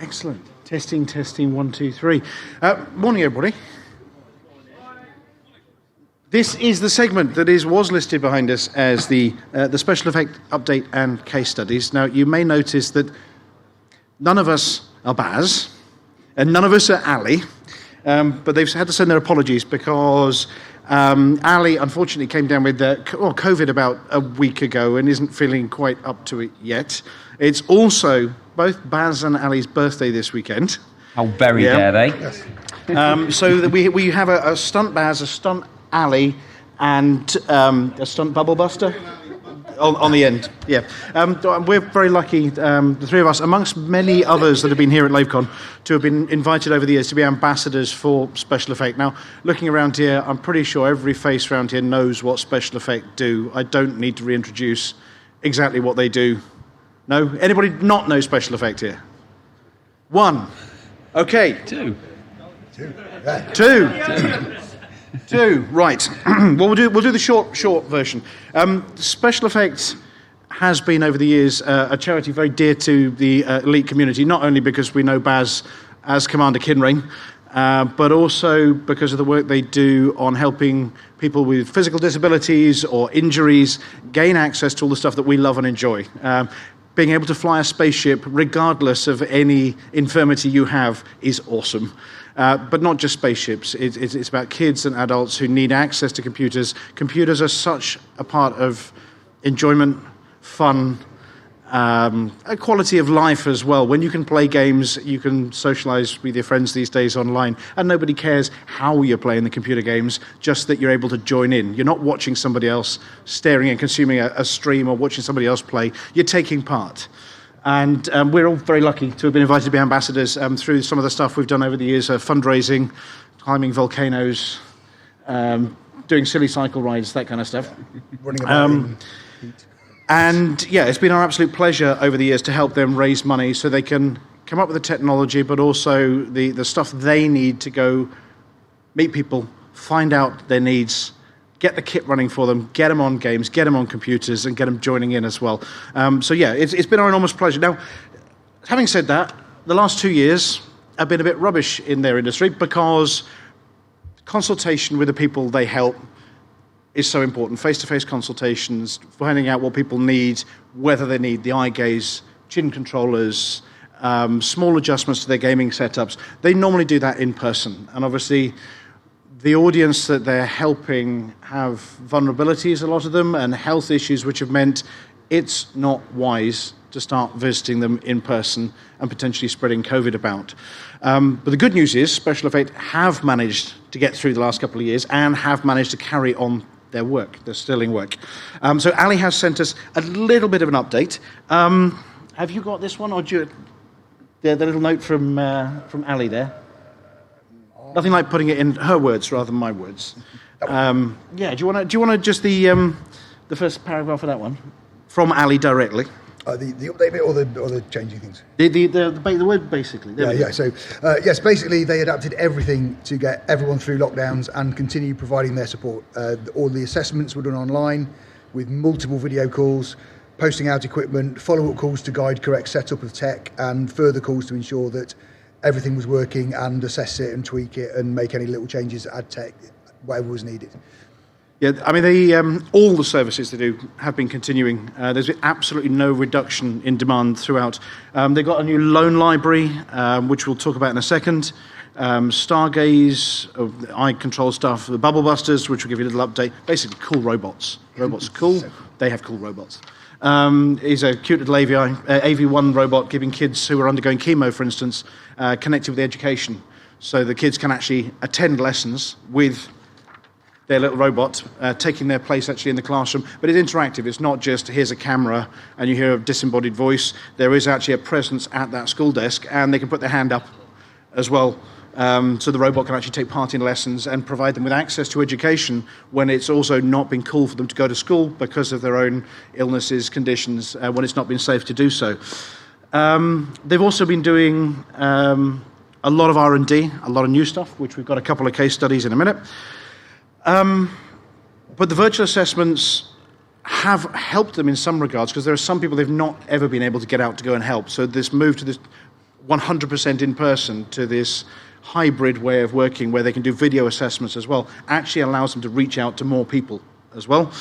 Excellent. Testing, 1, 2, 3. Morning, everybody. This is the segment that was listed behind us as the special effect update and case studies. Now, you may notice that none of us are Baz, and none of us are Ali, but they've had to send their apologies because Ali, unfortunately, came down with COVID about a week ago and isn't feeling quite up to it yet. It's also both Baz and Ali's birthday this weekend. How very dare they? Yes. So that we have a stunt Baz, a stunt Ali, and a stunt bubble buster on the end. Yeah, we're very lucky, the three of us, amongst many others that have been here at LaveCon, to have been invited over the years to be ambassadors for Special Effect. Now, looking around here, I'm pretty sure every face around here knows what Special Effect do. I don't need to reintroduce exactly what they do. No? Anybody not know Special Effect here? One. Okay. Two. Yeah. Two, right. Well, we'll do the short version. Special Effects has been over the years a charity very dear to the elite community, not only because we know Baz as Commander Kinrain, but also because of the work they do on helping people with physical disabilities or injuries gain access to all the stuff that we love and enjoy. Being able to fly a spaceship, regardless of any infirmity you have, is awesome. But not just spaceships. It's about kids and adults who need access to computers. Computers are such a part of enjoyment, fun, a quality of life as well. When you can play games, you can socialize with your friends these days online, and nobody cares how you're playing the computer games, just that you're able to join in. You're not watching somebody else staring and consuming a stream or watching somebody else play. You're taking part. And we're all very lucky to have been invited to be ambassadors through some of the stuff we've done over the years, fundraising, climbing volcanoes, doing silly cycle rides, that kind of stuff. Running about and yeah, it's been our absolute pleasure over the years to help them raise money so they can come up with the technology, but also the stuff they need to go meet people, find out their needs, get the kit running for them, get them on games, get them on computers, and get them joining in as well. So yeah, it's been our enormous pleasure. Now, having said that, the last 2 years have been a bit rubbish in their industry because consultation with the people they help is so important. Face-to-face consultations, finding out what people need, whether they need the eye gaze, chin controllers, small adjustments to their gaming setups. They normally do that in person, and obviously the audience that they're helping have vulnerabilities, a lot of them, and health issues, which have meant it's not wise to start visiting them in person and potentially spreading COVID about. But the good news is Special Effect have managed to get through the last couple of years and have managed to carry on their work, their sterling work. So Ali has sent us a little bit of an update. Have you got this one, or do you, the little note from Ali there? Nothing like putting it in her words rather than my words. Yeah, do you want to just the first paragraph of that one from Ali directly? The update bit or the changing things? The word basically. Yeah. So yes, basically they adapted everything to get everyone through lockdowns and continue providing their support. All the assessments were done online with multiple video calls, posting out equipment, follow-up calls to guide correct setup of tech, and further calls to ensure that everything was working, and assess it and tweak it and make any little changes, add tech, whatever was needed. Yeah, I mean, all the services they do have been continuing. There's been absolutely no reduction in demand throughout. They've got a new loan library, which we'll talk about in a second. Stargaze, eye control stuff, the Bubble Busters, which will give you a little update. Basically, cool robots. Robots are cool. They have cool robots. Is a cute little AV1 robot giving kids who are undergoing chemo, for instance, connected with education. So the kids can actually attend lessons with their little robot, taking their place actually in the classroom. But it's interactive. It's not just here's a camera and you hear a disembodied voice. There is actually a presence at that school desk, and they can put their hand up as well. So the robot can actually take part in lessons and provide them with access to education when it's also not been cool for them to go to school because of their own illnesses, conditions, when it's not been safe to do so. They've also been doing a lot of R&D, a lot of new stuff, which we've got a couple of case studies in a minute. But the virtual assessments have helped them in some regards, because there are some people they've not ever been able to get out to go and help. So this move to this 100% in person to this hybrid way of working where they can do video assessments as well, actually allows them to reach out to more people as well.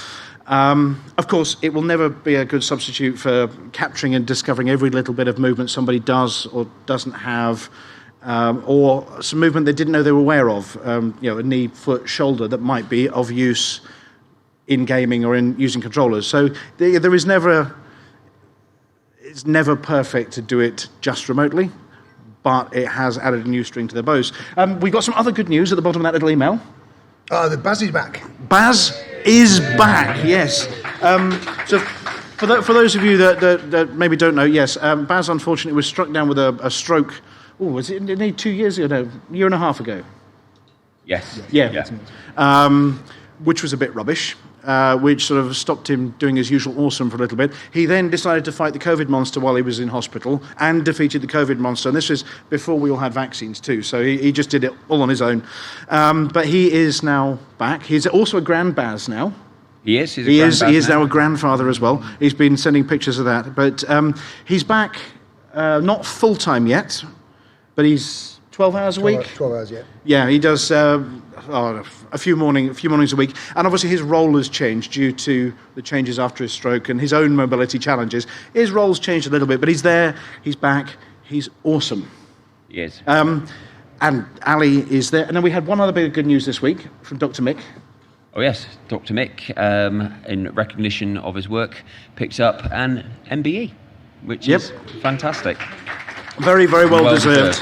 Of course, it will never be a good substitute for capturing and discovering every little bit of movement somebody does or doesn't have, or some movement they didn't know they were aware of, a knee, foot, shoulder that might be of use in gaming or in using controllers. So there is never, it's never perfect to do it just remotely, but it has added a new string to their bows. We've got some other good news at the bottom of that little email. The Baz is back. Baz is back, yes. So for those of you that maybe don't know, yes, Baz unfortunately was struck down with a stroke. Oh, was it nearly 2 years ago? No, a year and a half ago. Yes. Yeah. Which was a bit rubbish, which sort of stopped him doing his usual awesome for a little bit. He then decided to fight the COVID monster while he was in hospital and defeated the COVID monster. And this was before we all had vaccines too, so he just did it all on his own. But he is now back. He's also a grand-Baz now. He is. He is now a grandfather as well. He's been sending pictures of that. But he's back, not full-time yet, but he's 12 hours a week. 12 hours, yeah. Yeah, he does a few mornings a week. And obviously his role has changed due to the changes after his stroke and his own mobility challenges. His role's changed a little bit, but he's there, he's back, he's awesome. He is. And Ali is there. And then we had one other bit of good news this week from Dr. Mick. Oh yes, Dr. Mick, in recognition of his work, picked up an MBE, which is fantastic. Very, very well deserved.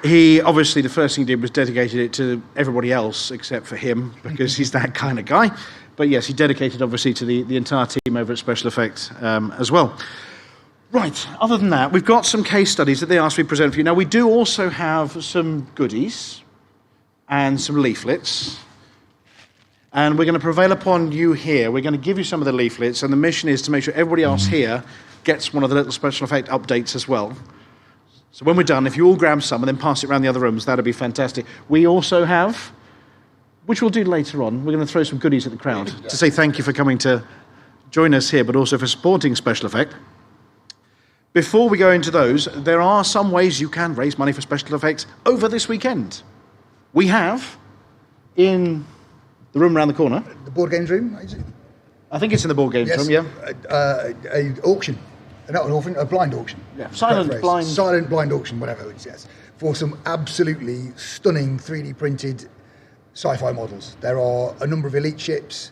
He, obviously, the first thing he did was dedicated it to everybody else except for him, because he's that kind of guy. But yes, he dedicated, obviously, to the entire team over at Special Effects as well. Right, other than that, we've got some case studies that they asked me to present for you. Now, we do also have some goodies and some leaflets. And we're going to prevail upon you here. We're going to give you some of the leaflets, and the mission is to make sure everybody else here gets one of the little special effect updates as well. So when we're done, if you all grab some and then pass it around the other rooms, that'd be fantastic. We also have, which we'll do later on, we're going to throw some goodies at the crowd to say thank you for coming to join us here, but also for supporting Special Effect. Before we go into those, there are some ways you can raise money for Special Effects over this weekend. We have, in the room around the corner. The board games room, is it? I think it's in the board games room, yeah. A auction. Not an auction, a blind auction. Yeah, silent blind auction, whatever it is, yes. For some absolutely stunning 3D printed sci-fi models. There are a number of elite ships.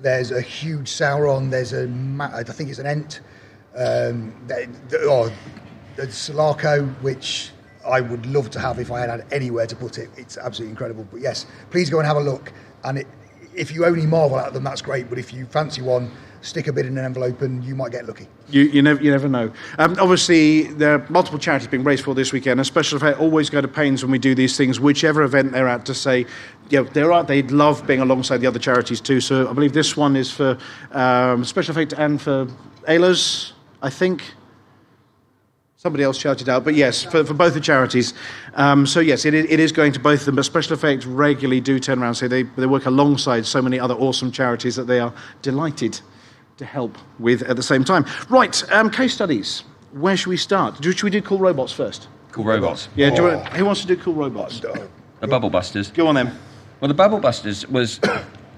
There's a huge Sauron. There's I think it's an Ent. There's Sulaco, which I would love to have if I had anywhere to put it. It's absolutely incredible. But yes, please go and have a look. And if you only marvel at them, that's great. But if you fancy one, stick a bid in an envelope and you might get lucky. You never know. Obviously, there are multiple charities being raised for this weekend. And Special Effect always go to pains when we do these things, whichever event they're at, to say, they'd love being alongside the other charities too. So I believe this one is for Special Effect and for Ayla's, I think. Somebody else shouted out, but yes, for both the charities. So yes, it is going to both of them, but Special Effects regularly do turn around and say they work alongside so many other awesome charities that they are delighted to help with at the same time. Right, case studies. Where should we start? Should we do Cool Robots first? Cool Robots. Yeah, who wants to do Cool Robots? The Bubble Busters. Go on then. Well, the Bubble Busters was...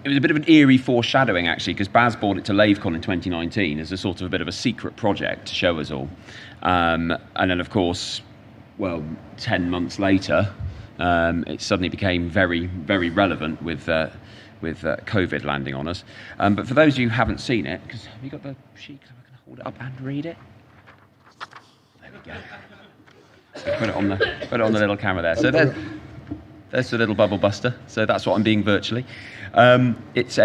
It was a bit of an eerie foreshadowing, actually, because Baz brought it to LaveCon in 2019 as a sort of a bit of a secret project to show us all. And then, of course, 10 months later, it suddenly became very, very relevant with COVID landing on us. But for those of you who haven't seen it, because have you got the sheet? I can hold it up and read it. There we go. So put it on the little camera there. So there's the little bubble buster. So that's what I'm being virtually. It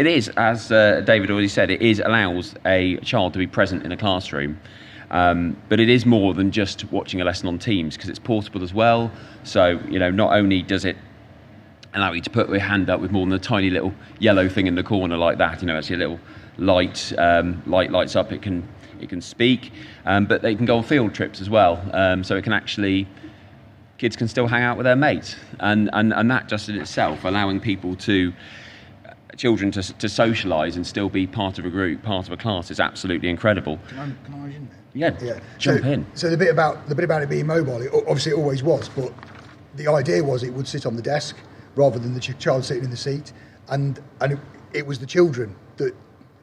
is, as David already said, allows a child to be present in a classroom. But it is more than just watching a lesson on Teams, because it's portable as well. So, not only does it allow you to put your hand up with more than a tiny little yellow thing in the corner like that, actually a little light lights up, it can speak, but they can go on field trips as well. So it can actually... Kids can still hang out with their mates, and that just in itself, allowing people to children to socialise and still be part of a group, part of a class is absolutely incredible. Can I in there? Yeah, jump in. So the bit about it being mobile, obviously it always was, but the idea was it would sit on the desk rather than the child sitting in the seat, and it was the children that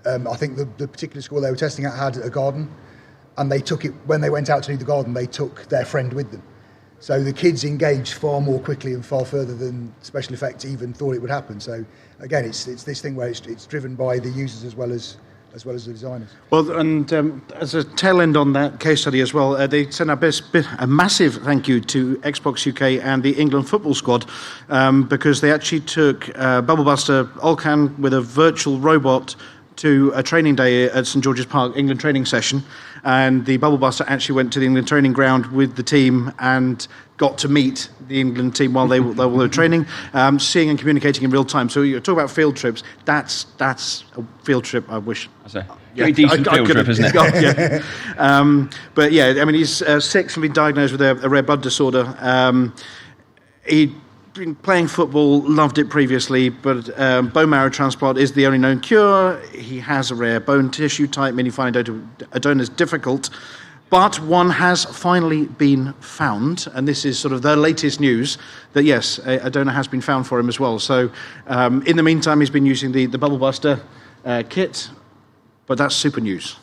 I think the particular school they were testing at had a garden, and they took it when they went out to do the garden. They took their friend with them, so the kids engaged far more quickly and far further than special effects even thought it would happen. So again, it's this thing where it's driven by the users as well as the designers. Well, and as a tail end on that case study as well, they sent a massive thank you to Xbox UK and the England football squad because they actually took Bubble Buster Olcan with a virtual robot to a training day at St George's Park, England training session, and the Bubble Buster actually went to the England training ground with the team and got to meet the England team while they were training, seeing and communicating in real time. So you're talking about field trips. That's a field trip. I wish. That's a pretty decent field trip, isn't it? Yeah. But yeah, I mean, he's 6 and been diagnosed with a rare blood disorder. He'd been playing football, loved it previously, but bone marrow transplant is the only known cure. He has a rare bone tissue type, meaning finding a donor is difficult. But one has finally been found, and this is sort of the latest news, that yes, a donor has been found for him as well. So in the meantime, he's been using the Bubble Buster kit, but that's super news.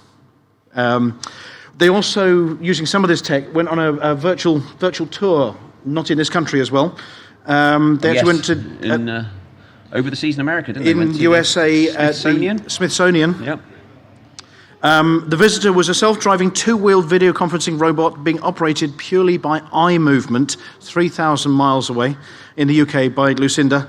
They also, using some of this tech, went on a virtual tour, not in this country as well. They actually went to... over the seas in America, didn't they? In USA, Smithsonian. Yep. The visitor was a self-driving two-wheeled video conferencing robot being operated purely by eye movement 3,000 miles away in the UK by Lucinda,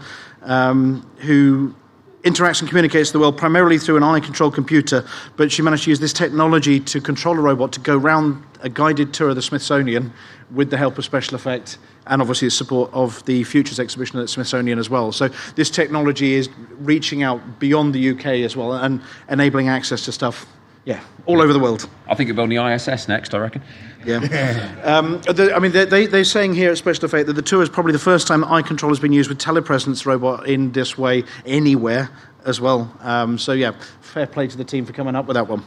who interacts and communicates with the world primarily through an eye-controlled computer, but she managed to use this technology to control a robot to go round a guided tour of the Smithsonian with the help of special effect and obviously the support of the Futures exhibition at Smithsonian as well. So this technology is reaching out beyond the UK as well and enabling access to stuff. Yeah, all over the world. I think it'll be on the ISS next, I reckon. Yeah. They're saying here at Special Effect that the tour is probably the first time that eye control has been used with telepresence robot in this way anywhere as well. So yeah, fair play to the team for coming up with that one.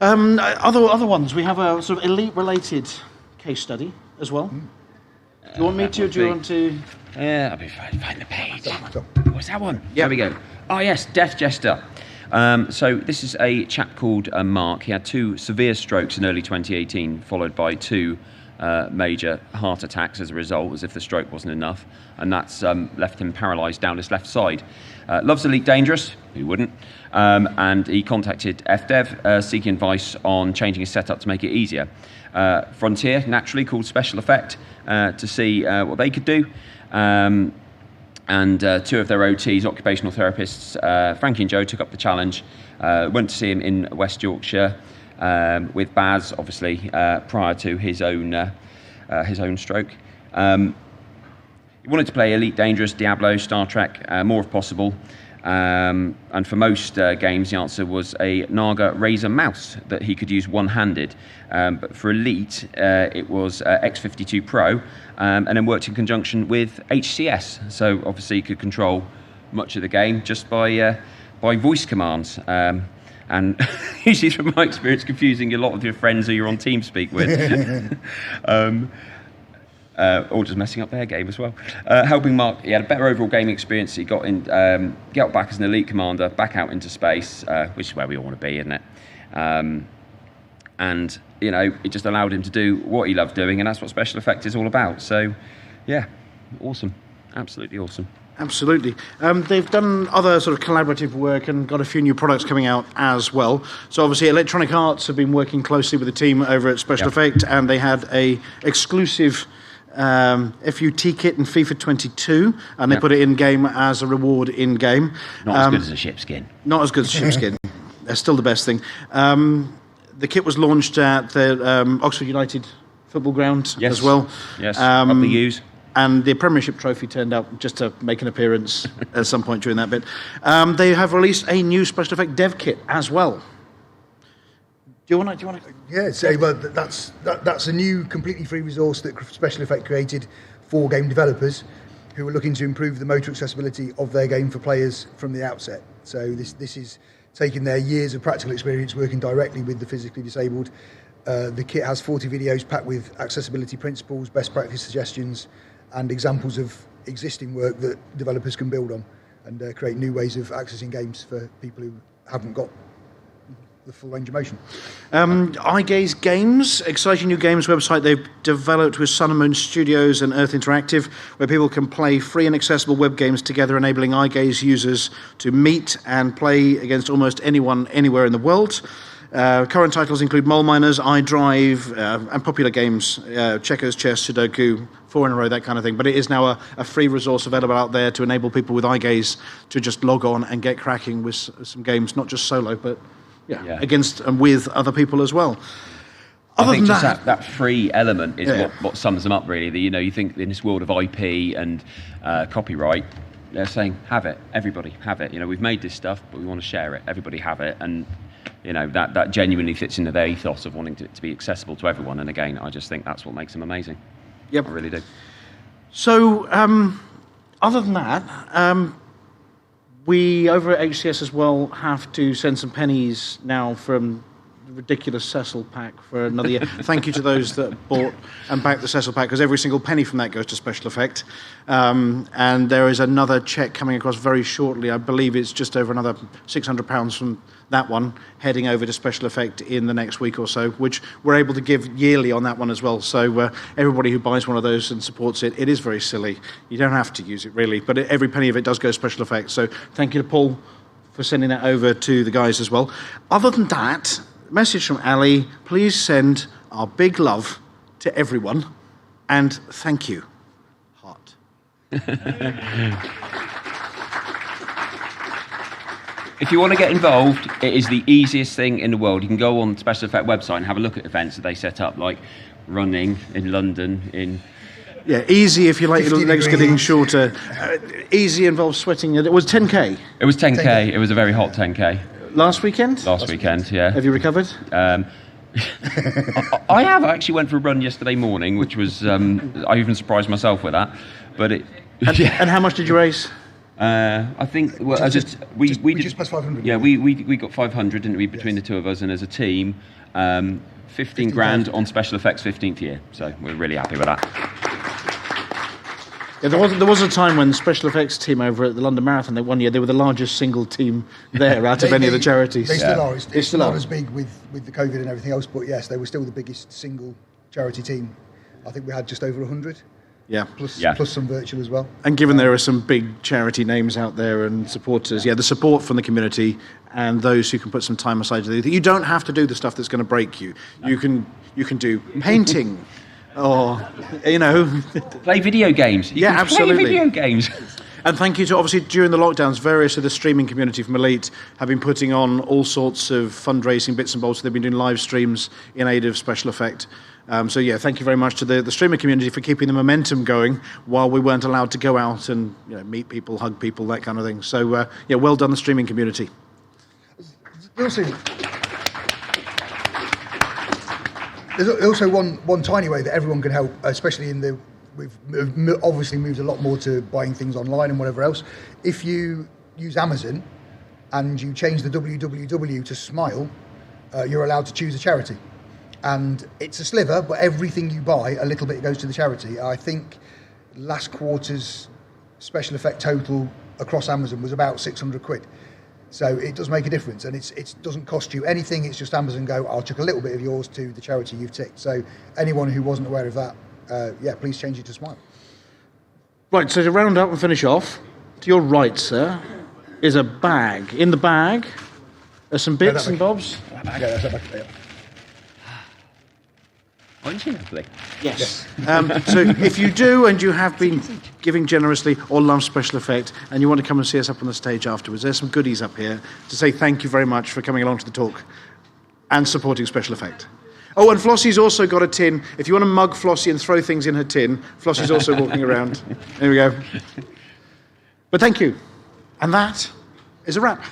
Other ones, we have a sort of elite-related case study as well. Do you want me to? Do you want to? Yeah, I'll be fine. Find the page. What's that one? Yeah. There we go. Oh yes, Death Jester. So this is a chap called Mark. He had 2 severe strokes in early 2018, followed by 2 major heart attacks as a result, as if the stroke wasn't enough, and that's left him paralysed down his left side. Loves Elite Dangerous, who wouldn't? And he contacted FDev seeking advice on changing his setup to make it easier. Frontier, naturally, called Special Effect to see what they could do. And 2 of their OTs, occupational therapists, Frankie and Joe, took up the challenge, went to see him in West Yorkshire with Baz, obviously, prior to his own stroke. He wanted to play Elite Dangerous, Diablo, Star Trek, more if possible. And for most games, the answer was a Naga Razor mouse that he could use one-handed. But for Elite, it was X52 Pro, and then worked in conjunction with HCS. So obviously, he could control much of the game just by voice commands. And usually, from my experience, confusing a lot of your friends who you're on TeamSpeak with. Or just messing up their game as well. Helping Mark, he had a better overall gaming experience. He got back as an elite commander, back out into space, which is where we all want to be, isn't it? And you know, it just allowed him to do what he loved doing, and that's what Special Effect is all about. So, yeah, awesome, absolutely awesome. Absolutely. They've done other sort of collaborative work and got a few new products coming out as well. So obviously Electronic Arts have been working closely with the team over at Special Effect, and they had a exclusive FUT kit in FIFA 22, and they put it in game as a reward in game. Not as good as a shipskin. Not as good as shipskin. They're still the best thing. The kit was launched at the Oxford United football ground as well. Yes, lovely use. And the Premiership trophy turned out just to make an appearance at some point during that bit. They have released a new Special Effect dev kit as well. Do you want to? Yeah, so well, that's a new completely free resource that Special Effect created for game developers. who are looking to improve the motor accessibility of their game for players from the outset. So this is taking their years of practical experience working directly with the physically disabled. The kit has 40 videos packed with accessibility principles, best practice suggestions, and examples of existing work that developers can build on and create new ways of accessing games for people who haven't got the full range of motion. iGaze Games, exciting new games website they've developed with Sun and Moon Studios and Earth Interactive, where people can play free and accessible web games together, enabling iGaze users to meet and play against almost anyone, anywhere in the world. Current titles include Mole Miners, iDrive, and popular games, checkers, chess, Sudoku, 4 in a row, that kind of thing. But it is now a free resource available out there to enable people with iGaze to just log on and get cracking with some games, not just solo, but against and with other people as well. I think just that free element is what sums them up, really. You think in this world of IP and copyright, they're saying, have it, everybody, have it. We've made this stuff, but we want to share it. Everybody have it. And that genuinely fits into their ethos of wanting it to be accessible to everyone. And again, I just think that's what makes them amazing. Yep. I really do. So, other than that, we over at HCS as well have to send some pennies now from the ridiculous Cecil pack for another year. Thank you to those that bought and backed the Cecil pack, because every single penny from that goes to Special Effect. And there is another cheque coming across very shortly. I believe it's just over another £600 from that one, heading over to Special Effect in the next week or so, which we're able to give yearly on that one as well. So everybody who buys one of those and supports it, it is very silly. You don't have to use it really, but every penny of it does go to Special Effects. So thank you to Paul for sending that over to the guys as well. Other than that, message from Ali, please send our big love to everyone and thank you. Heart. If you want to get involved, it is the easiest thing in the world. You can go on the Special Effect website and have a look at events that they set up, like running in London. Yeah, easy if you like your legs getting shorter. Easy involves sweating. It was 10K. It was 10K. It was a very hot 10K. Last weekend? Last weekend, yeah. Have you recovered? I have. I actually went for a run yesterday morning, which was, I even surprised myself with that. But And how much did you raise? I think we just passed 500. Yeah, we got 500, didn't we, between the two of us, and as a team, 15 grand on Special Effects 15th year. So we're really happy with that. Yeah, there was a time when the Special Effects team over at the London Marathon, they were the largest single team there out of any of the charities. They still are. It's not as big with the COVID and everything else, but yes, they were still the biggest single charity team. I think we had just over 100. Yeah. Plus some virtual as well. And given there are some big charity names out there and supporters, the support from the community and those who can put some time aside to do. You don't have to do the stuff that's going to break you. No. You can do painting or, play video games. You can absolutely. Play video games. And thank you to, obviously, during the lockdowns, various of the streaming community from Elite have been putting on all sorts of fundraising bits and bobs. They've been doing live streams in aid of Special Effect. Thank you very much to the streaming community for keeping the momentum going while we weren't allowed to go out and meet people, hug people, that kind of thing. So, well done, the streaming community. There's also one tiny way that everyone can help, especially we've obviously moved a lot more to buying things online and whatever else. If you use Amazon and you change the www to smile, you're allowed to choose a charity. And it's a sliver, but everything you buy, a little bit goes to the charity. I think last quarter's Special Effect total across Amazon was about 600 quid. So it does make a difference, and it doesn't cost you anything. It's just Amazon go, I'll chuck a little bit of yours to the charity you've ticked. So anyone who wasn't aware of that, please change it to Smile. Right, so to round up and finish off, to your right, sir, is a bag. In the bag are some bits and bobs. Aren't you lovely? Yes. So if you do and you have been giving generously or love Special Effect and you want to come and see us up on the stage afterwards, there's some goodies up here to say thank you very much for coming along to the talk and supporting Special Effect. Oh, and Flossie's also got a tin. If you want to mug Flossie and throw things in her tin, Flossie's also walking around. There we go. But thank you. And that is a wrap.